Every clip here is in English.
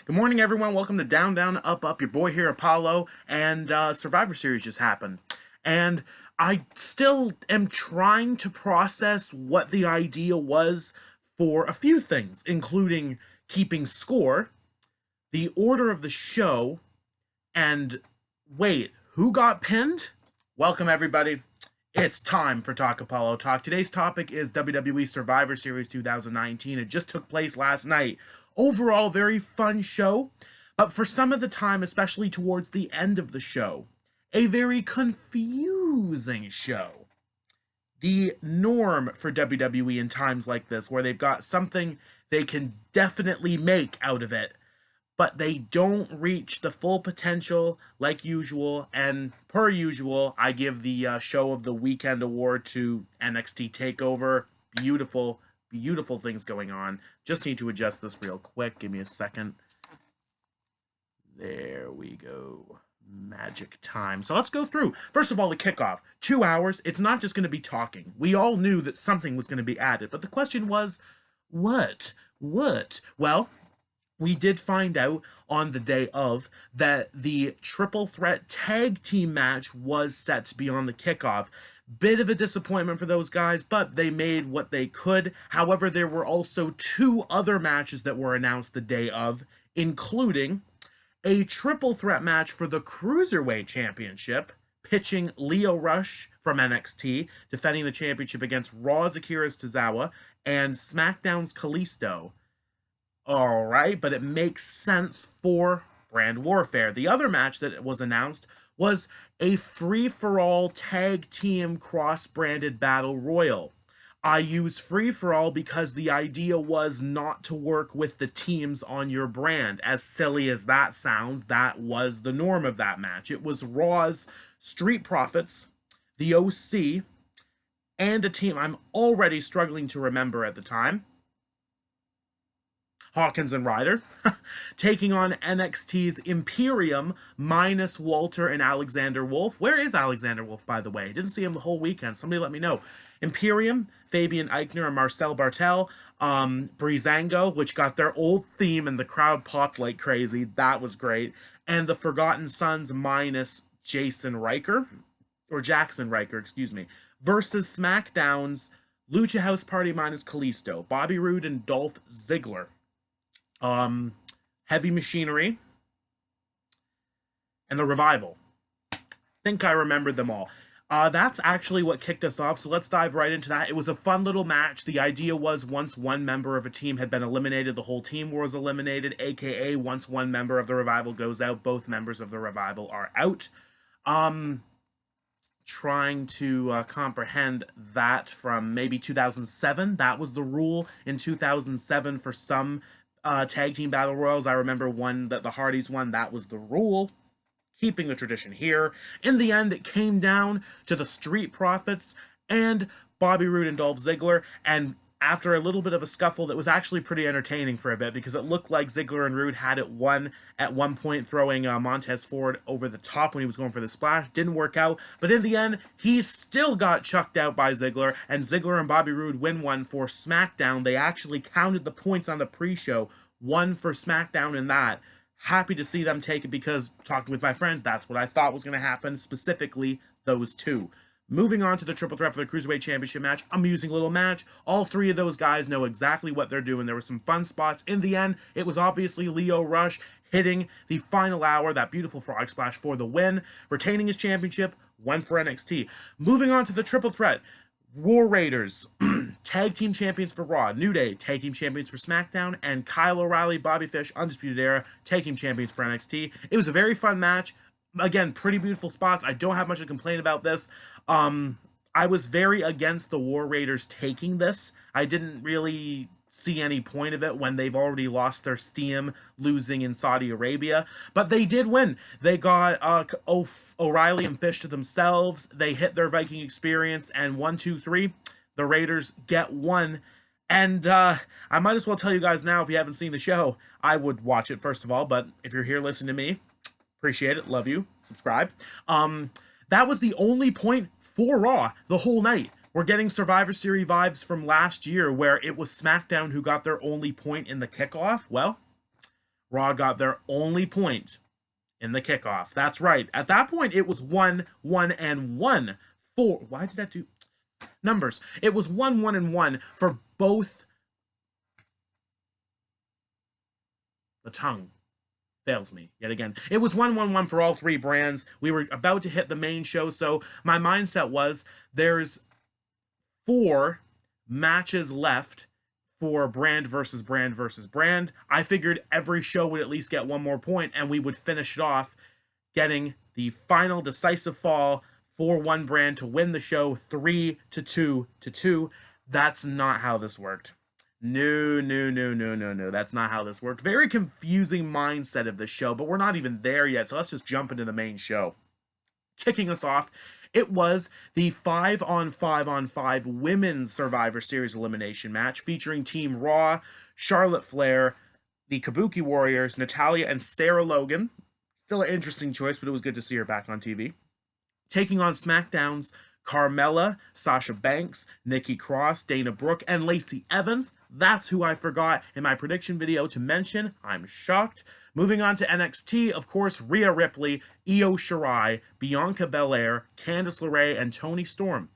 Good morning, everyone. Welcome to Down, Down, Up, Up. Your boy here, Apollo, and Survivor Series just happened. And I still am trying to process what the idea was for a few things, including keeping score, the order of the show, and wait, who got pinned? Welcome, everybody. It's time for Talk Apollo Talk. Today's topic is WWE Survivor Series 2019. It just took place last night. Overall, very fun show, but for some of the time, especially towards the end of the show, a very confusing show. The norm for WWE in times like this, where they've got something they can definitely make out of it, but they don't reach the full potential like usual. And per usual, I give the Show of the Weekend award to NXT TakeOver. Beautiful, beautiful things going on. Just need to adjust this real quick. Give me a second. There we go. Magic time. So let's go through. First of all, the kickoff. 2 hours. It's not just going to be talking. We all knew that something was going to be added, but the question was, what? Well, we did find out on the day of that the triple threat tag team match was set to be on the kickoff. Bit of a disappointment for those guys, but they made what they could. However, there were also two other matches that were announced the day of, including a triple threat match for the Cruiserweight Championship, pitching Lio Rush from NXT, defending the championship against Raw's Akira Tozawa and SmackDown's Kalisto. All right, but it makes sense for brand warfare. The other match that was announced was a free-for-all tag team cross-branded battle royal. I use free-for-all because the idea was not to work with the teams on your brand. As silly as that sounds, that was the norm of that match. It was Raw's Street Profits, the OC, and a team I'm already struggling to remember at the time, Hawkins and Ryder, taking on NXT's Imperium minus Walter and Alexander Wolf. Where is Alexander Wolf, by the way? Didn't see him the whole weekend. Somebody let me know. Imperium, Fabian Eichner and Marcel Bartel, Breezango, which got their old theme and the crowd popped like crazy. That was great. And the Forgotten Sons minus Jackson Riker, excuse me, versus SmackDown's Lucha House Party minus Kalisto, Bobby Roode and Dolph Ziggler. Heavy Machinery, and the Revival. I think I remembered them all. That's actually what kicked us off, so let's dive right into that. It was a fun little match. The idea was once one member of a team had been eliminated, the whole team was eliminated, aka once one member of the Revival goes out, both members of the Revival are out. Trying to comprehend that from maybe 2007. That was the rule in 2007 for some tag team battle royals. I remember one that the Hardys won. That was the rule. Keeping the tradition here. In the end, it came down to the Street Profits and Bobby Roode and Dolph Ziggler. And after a little bit of a scuffle that was actually pretty entertaining for a bit, because it looked like Ziggler and Roode had it won at one point, throwing Montez Ford over the top when he was going for the splash. Didn't work out, but in the end, he still got chucked out by Ziggler, and Ziggler and Bobby Roode win one for SmackDown. They actually counted the points on the pre-show, one for SmackDown in that. Happy to see them take it because, talking with my friends, that's what I thought was going to happen, specifically those two. Moving on to the triple threat for the Cruiserweight Championship match. Amusing little match. All three of those guys know exactly what they're doing. There were some fun spots. In the end, it was obviously Lio Rush hitting the final hour, that beautiful frog splash for the win, retaining his championship, one for NXT. Moving on to the triple threat. War Raiders, tag team champions for Raw. New Day, tag team champions for SmackDown. And Kyle O'Reilly, Bobby Fish, Undisputed Era, tag team champions for NXT. It was a very fun match. Again, pretty beautiful spots. I don't have much to complain about this. I was very against the War Raiders taking this. I didn't really see any point of it when they've already lost their steam losing in Saudi Arabia. But they did win. They got O'Reilly and Fish to themselves. They hit their Viking experience, and 1, 2, 3, the Raiders get one. And I might as well tell you guys now, if you haven't seen the show, I would watch it first of all. But if you're here listening to me, appreciate it. Love you. Subscribe. That was the only point for Raw the whole night. We're getting Survivor Series vibes from last year where it was SmackDown who got their only point in the kickoff. Well, Raw got their only point in the kickoff. That's right. At that point, it was 1, 1, and 1 for. Why did that do numbers? It was 1, 1, and 1 for both. The tongue fails me yet again. It was 1, 1, 1 for all three brands. We were about to hit the main show, so my mindset was there's 4 matches left for brand versus brand versus brand. I figured every show would at least get one more point, and we would finish it off getting the final decisive fall for one brand to win the show 3-2-2. That's not how this worked. No. That's not how this worked. Very confusing mindset of the show, but we're not even there yet, so let's just jump into the main show. Kicking us off, it was the 5-on-5-on-5 Women's Survivor Series elimination match featuring Team Raw, Charlotte Flair, the Kabuki Warriors, Natalya, and Sarah Logan. Still an interesting choice, but it was good to see her back on TV. Taking on SmackDown's Carmella, Sasha Banks, Nikki Cross, Dana Brooke, and Lacey Evans. That's who I forgot in my prediction video to mention. I'm shocked. Moving on to NXT, of course, Rhea Ripley, Io Shirai, Bianca Belair, Candice LeRae, and Toni Storm.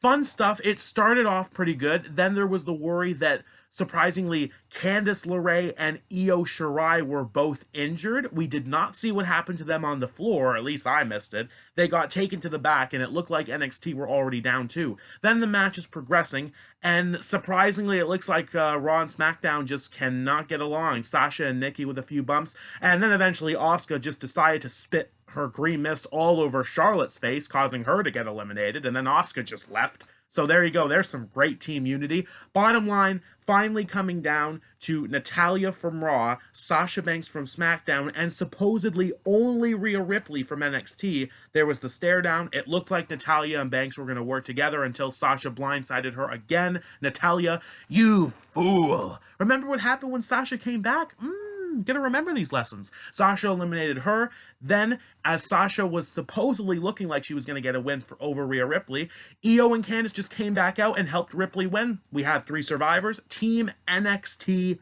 Fun stuff. It started off pretty good. Then there was the worry that, surprisingly, Candice LeRae and Io Shirai were both injured. We did not see what happened to them on the floor, or at least I missed it. They got taken to the back, and it looked like NXT were already down too. Then the match is progressing, and surprisingly, it looks like Raw and SmackDown just cannot get along. Sasha and Nikki with a few bumps, and then eventually Asuka just decided to spit her green mist all over Charlotte's face, causing her to get eliminated, and then Asuka just left. So there you go. There's some great team unity. Bottom line, finally coming down to Natalya from Raw, Sasha Banks from SmackDown, and supposedly only Rhea Ripley from NXT. There was the stare down. It looked like Natalya and Banks were going to work together until Sasha blindsided her again. Natalya, you fool. Remember what happened when Sasha came back? Gonna remember these lessons. Sasha eliminated her. Then, as Sasha was supposedly looking like she was going to get a win over Rhea Ripley, Io and Candice just came back out and helped Ripley win. We had 3 survivors. Team NXT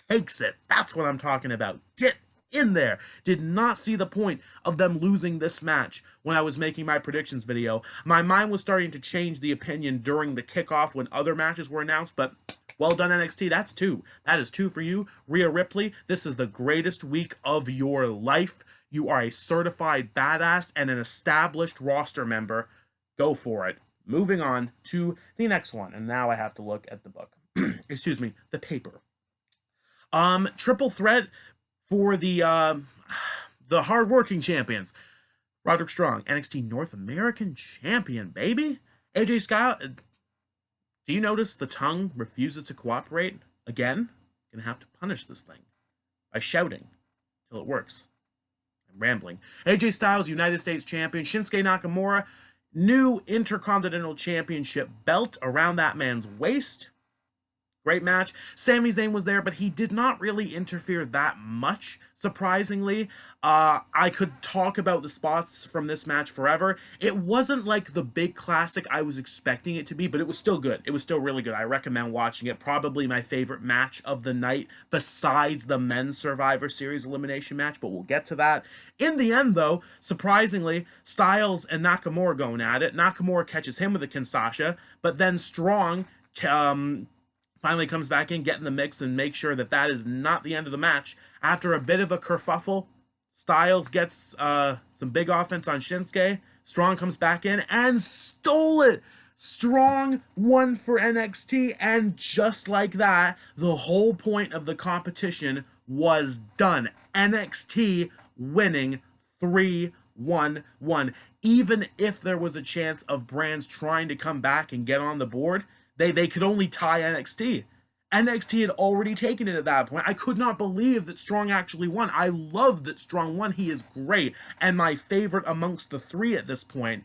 takes it. That's what I'm talking about. Get in there. Did not see the point of them losing this match when I was making my predictions video. My mind was starting to change the opinion during the kickoff when other matches were announced, but well done, NXT. That's 2. That is 2 for you. Rhea Ripley, this is the greatest week of your life. You are a certified badass and an established roster member. Go for it. Moving on to the next one. And now I have to look at the book. Excuse me, the paper. Triple threat for the hardworking champions. Roderick Strong, NXT North American champion, baby. AJ Styles. Do you notice the tongue refuses to cooperate? Again, gonna have to punish this thing by shouting till it works. I'm rambling. AJ Styles, United States champion. Shinsuke Nakamura, new Intercontinental Championship belt around that man's waist. Great match. Sami Zayn was there, but he did not really interfere that much, surprisingly. I could talk about the spots from this match forever. It wasn't like the big classic I was expecting it to be, but it was still good. It was still really good. I recommend watching it. Probably my favorite match of the night, besides the men's Survivor Series elimination match, but we'll get to that. In the end, though, surprisingly, Styles and Nakamura going at it. Nakamura catches him with a Kinshasa, but then Strong finally comes back in, get in the mix, and make sure that that is not the end of the match. After a bit of a kerfuffle, Styles gets some big offense on Shinsuke. Strong comes back in and stole it. Strong won for NXT, and just like that, the whole point of the competition was done. NXT winning 3-1-1. Even if there was a chance of brands trying to come back and get on the board, they could only tie NXT. NXT had already taken it at that point. I could not believe that Strong actually won. I love that Strong won. He is great and my favorite amongst the 3 at this point.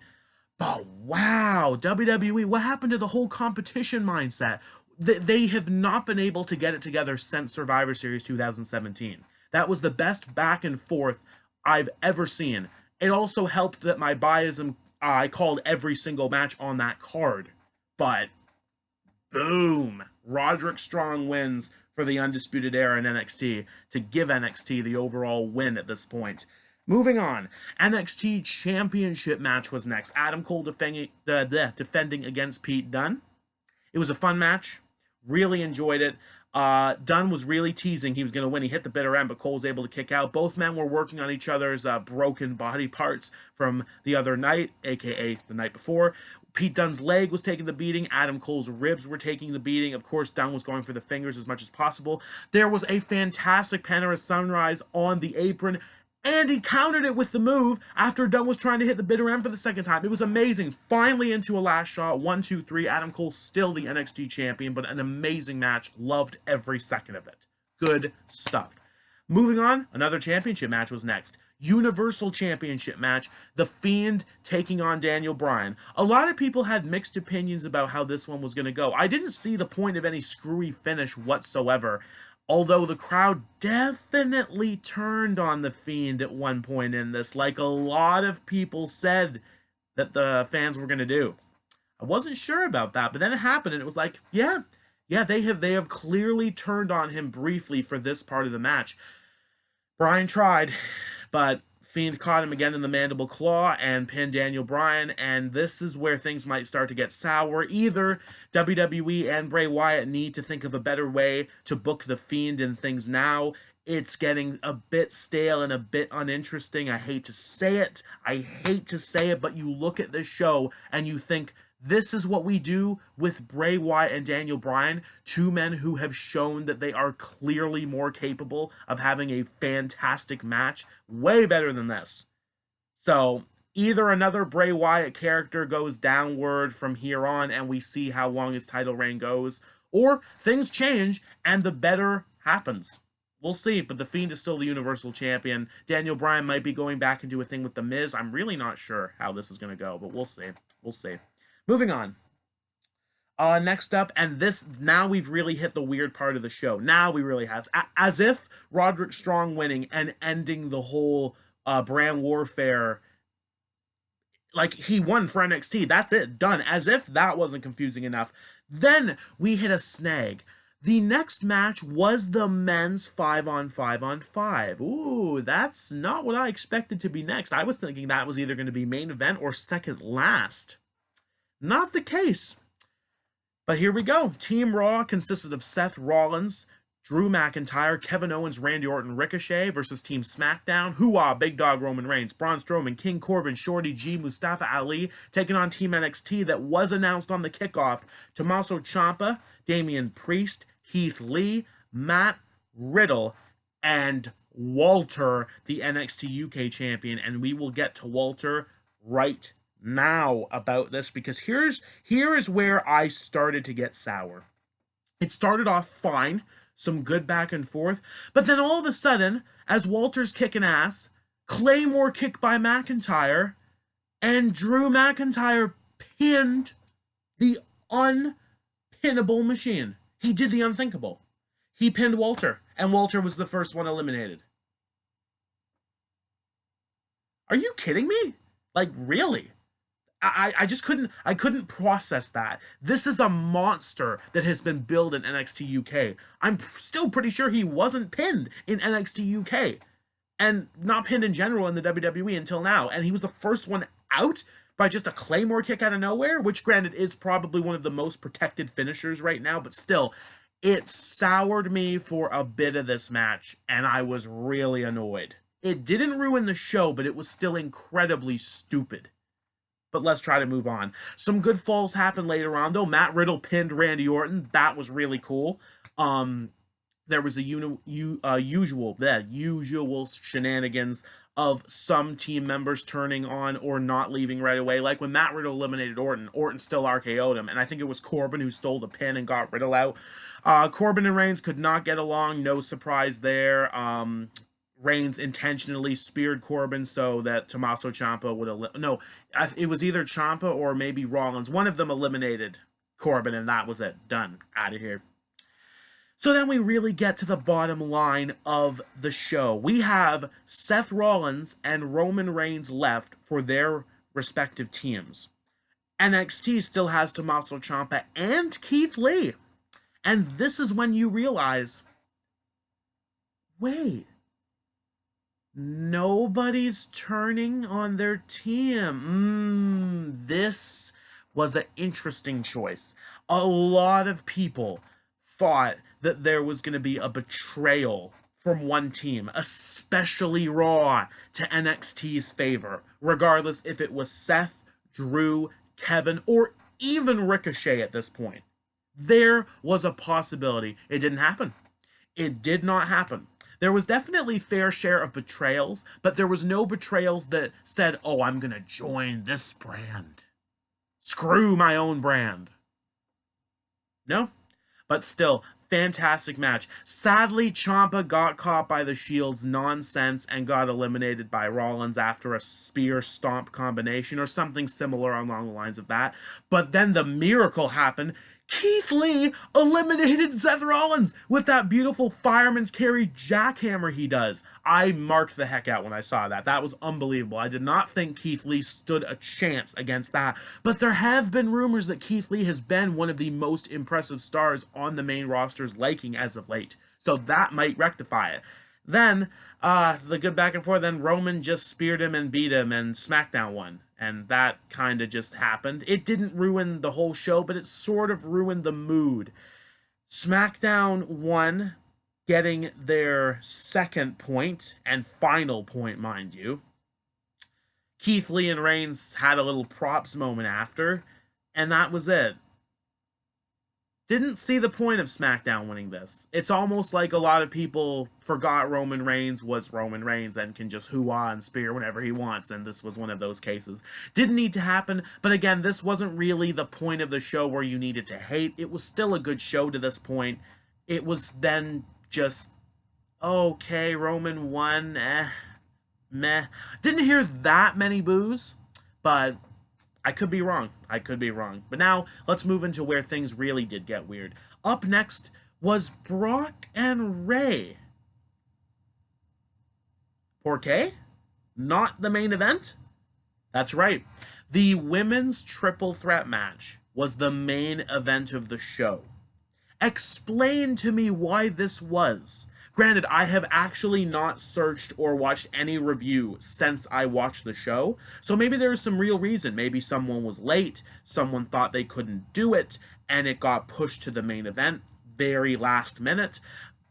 But wow, WWE, what happened to the whole competition mindset? They have not been able to get it together since Survivor Series 2017. That was the best back and forth I've ever seen. It also helped that my biasm, I called every single match on that card. But boom, Roderick Strong wins for for the Undisputed Era in NXT to give NXT the overall win at this point. Moving on, NXT Championship match was next. Adam Cole defending against Pete Dunne. It was a fun match. Really enjoyed it. Dunne was really teasing he was going to win. He hit the bitter end, but Cole was able to kick out. Both men were working on each other's broken body parts from the other night, aka the night before. Pete Dunne's leg was taking the beating. Adam Cole's ribs were taking the beating. Of course, Dunne was going for the fingers as much as possible. There was a fantastic Panorama Sunrise on the apron, and he countered it with the move after Dunne was trying to hit the bitter end for the second time. It was amazing. Finally into a last shot. 1, 2, 3. Adam Cole still the NXT champion, but an amazing match. Loved every second of it. Good stuff. Moving on, another championship match was next. Universal Championship match. The Fiend taking on Daniel Bryan. A lot of people had mixed opinions about how this one was going to go. I didn't see the point of any screwy finish whatsoever. Although the crowd definitely turned on the Fiend at one point in this, like a lot of people said that the fans were going to do. I wasn't sure about that, but then it happened, and it was like, yeah, they have clearly turned on him briefly for this part of the match. Bryan tried, but Fiend caught him again in the mandible claw and pinned Daniel Bryan, and this is where things might start to get sour. Either WWE and Bray Wyatt need to think of a better way to book the Fiend and things now. It's getting a bit stale and a bit uninteresting. I hate to say it, but you look at this show and you think, this is what we do with Bray Wyatt and Daniel Bryan, two men who have shown that they are clearly more capable of having a fantastic match, way better than this. So, either another Bray Wyatt character goes downward from here on and we see how long his title reign goes, or things change and the better happens. We'll see, but the Fiend is still the Universal Champion. Daniel Bryan might be going back and do a thing with The Miz. I'm really not sure how this is going to go, but we'll see. We'll see. Moving on. Next up, and this, now we've really hit the weird part of the show. Now we really have. As if Roderick Strong winning and ending the whole brand warfare, like he won for NXT. That's it, done. As if that wasn't confusing enough. Then we hit a snag. The next match was the men's 5-on-5-on-5. Ooh, that's not what I expected to be next. I was thinking that was either going to be main event or second last. Not the case. But here we go. Team Raw consisted of Seth Rollins, Drew McIntyre, Kevin Owens, Randy Orton, Ricochet versus Team SmackDown. Hoo-ah, Big Dog Roman Reigns, Braun Strowman, King Corbin, Shorty G, Mustafa Ali, taking on Team NXT that was announced on the kickoff. Tommaso Ciampa, Damian Priest, Keith Lee, Matt Riddle, and Walter, the NXT UK champion. And we will get to Walter right now about this, because here is where I started to get sour. It started off fine, some good back and forth, but then all of a sudden, as Walter's kicking ass, Claymore kick by McIntyre, and Drew McIntyre pinned the unpinnable machine. He did the unthinkable. He pinned Walter, and Walter was the first one eliminated. Are you kidding me? Like, really? I just couldn't process that. This is a monster that has been built in NXT UK. I'm still pretty sure he wasn't pinned in NXT UK, and not pinned in general in the WWE until now. And he was the first one out by just a Claymore kick out of nowhere, which granted is probably one of the most protected finishers right now, but still, it soured me for a bit of this match, and I was really annoyed. It didn't ruin the show, but it was still incredibly stupid. But let's try to move on. Some good falls happened later on, though. Matt Riddle pinned Randy Orton. That was really cool. There was a usual shenanigans of some team members turning on or not leaving right away. Like when Matt Riddle eliminated Orton, Orton still RKO'd him. And I think it was Corbin who stole the pin and got Riddle out. Corbin and Reigns could not get along. No surprise there. Reigns intentionally speared Corbin so that Tommaso Ciampa would it was either Ciampa or maybe Rollins. One of them eliminated Corbin, and that was it. Done. Out of here. So then we really get to the bottom line of the show. We have Seth Rollins and Roman Reigns left for their respective teams. NXT still has Tommaso Ciampa and Keith Lee. And this is when you realize wait, nobody's turning on their team. This was an interesting choice. A lot of people thought that there was going to be a betrayal from one team, especially Raw, to NXT's favor, regardless if it was Seth, Drew, Kevin, or even Ricochet at this point. There was a possibility. It didn't happen. It did not happen. There was definitely fair share of betrayals, but there was no betrayals that said, "Oh, I'm going to join this brand. Screw my own brand." No, but still, fantastic match. Sadly, Ciampa got caught by the Shield's nonsense and got eliminated by Rollins after a spear stomp combination or something similar along the lines of that. But then the miracle happened. Keith Lee eliminated Seth Rollins with that beautiful fireman's carry jackhammer he does. I marked the heck out when I saw that. That was unbelievable. I did not think Keith Lee stood a chance against that. But there have been rumors that Keith Lee has been one of the most impressive stars on the main roster's liking as of late. So that might rectify it. Then, the good back and forth, then Roman just speared him and beat him, and SmackDown won. And that kind of just happened. It didn't ruin the whole show, but it sort of ruined the mood. SmackDown won, getting their second point, and final point, mind you. Keith Lee and Reigns had a little props moment after, and that was it. Didn't see the point of SmackDown winning this. It's almost like a lot of people forgot Roman Reigns was Roman Reigns and can just hoo-ah and spear whenever he wants, and this was one of those cases. Didn't need to happen, but again, this wasn't really the point of the show where you needed to hate. It was still a good show to this point. It was then just, okay, Roman won, meh. Didn't hear that many boos, but I could be wrong. I could be wrong. But now, let's move into where things really did get weird. Up next was Brock and Rey. Porque? Not the main event? That's right. The women's triple threat match was the main event of the show. Explain to me why this was. Granted, I have actually not searched or watched any review since I watched the show, so maybe there's some real reason. Maybe someone was late, someone thought they couldn't do it, and it got pushed to the main event very last minute.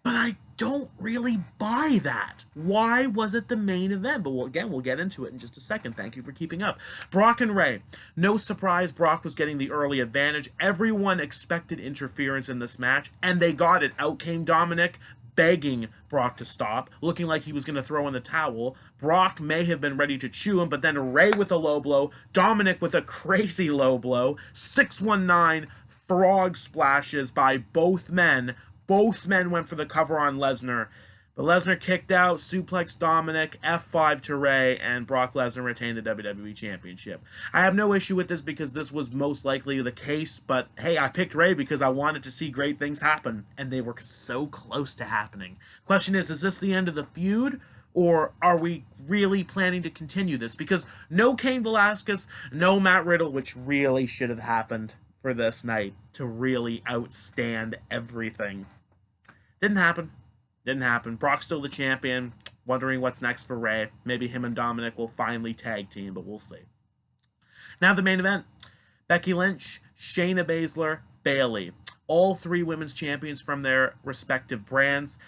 But I don't really buy that. Why was it the main event? But again, we'll get into it in just a second. Thank you for keeping up. Brock and Rey. No surprise, Brock was getting the early advantage. Everyone expected interference in this match, and they got it. Out came Dominic, begging Brock to stop, looking like he was going to throw in the towel. Brock may have been ready to chew him, but then Rey with a low blow, Dominic with a crazy low blow, 619 frog splashes by both men. Both men went for the cover on Lesnar. But Lesnar kicked out, suplexed Dominic, F5 to Rey, and Brock Lesnar retained the WWE Championship. I have no issue with this because this was most likely the case, but hey, I picked Rey because I wanted to see great things happen, and they were so close to happening. Question is this the end of the feud, or are we really planning to continue this? Because no Cain Velasquez, no Matt Riddle, which really should have happened for this night to really outstand everything. Didn't happen. Didn't happen. Brock's still the champion. Wondering what's next for Rey. Maybe him and Dominic will finally tag team, but we'll see. Now the main event. Becky Lynch, Shayna Baszler, Bayley. All three women's champions from their respective brands.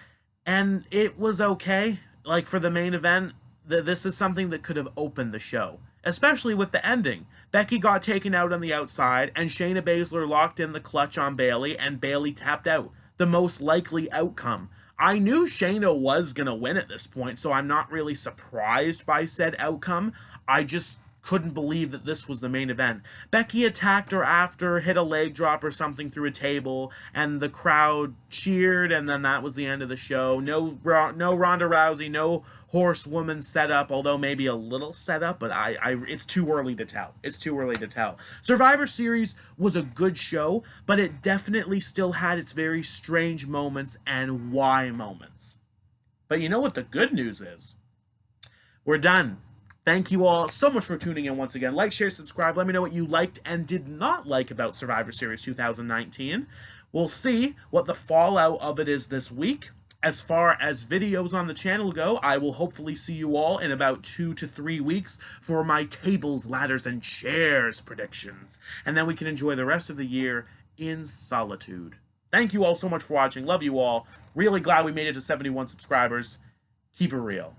And it was okay. Like for the main event, this is something that could have opened the show. Especially with the ending. Becky got taken out on the outside, and Shayna Baszler locked in the clutch on Bayley, and Bayley tapped out. The most likely outcome. I knew Shayna was going to win at this point, so I'm not really surprised by said outcome. I just couldn't believe that this was the main event. Becky attacked her after, hit a leg drop or something through a table, and the crowd cheered, and then that was the end of the show. No Ronda Rousey, no horsewoman setup, although maybe a little setup, but it's too early to tell. It's too early to tell. Survivor Series was a good show, but it definitely still had its very strange moments and why moments. But you know what the good news is? We're done. Thank you all so much for tuning in once again. Like, share, subscribe. Let me know what you liked and did not like about Survivor Series 2019. We'll see what the fallout of it is this week. As far as videos on the channel go, I will hopefully see you all in about 2 to 3 weeks for my tables, ladders, and chairs predictions. And then we can enjoy the rest of the year in solitude. Thank you all so much for watching. Love you all. Really glad we made it to 71 subscribers. Keep it real.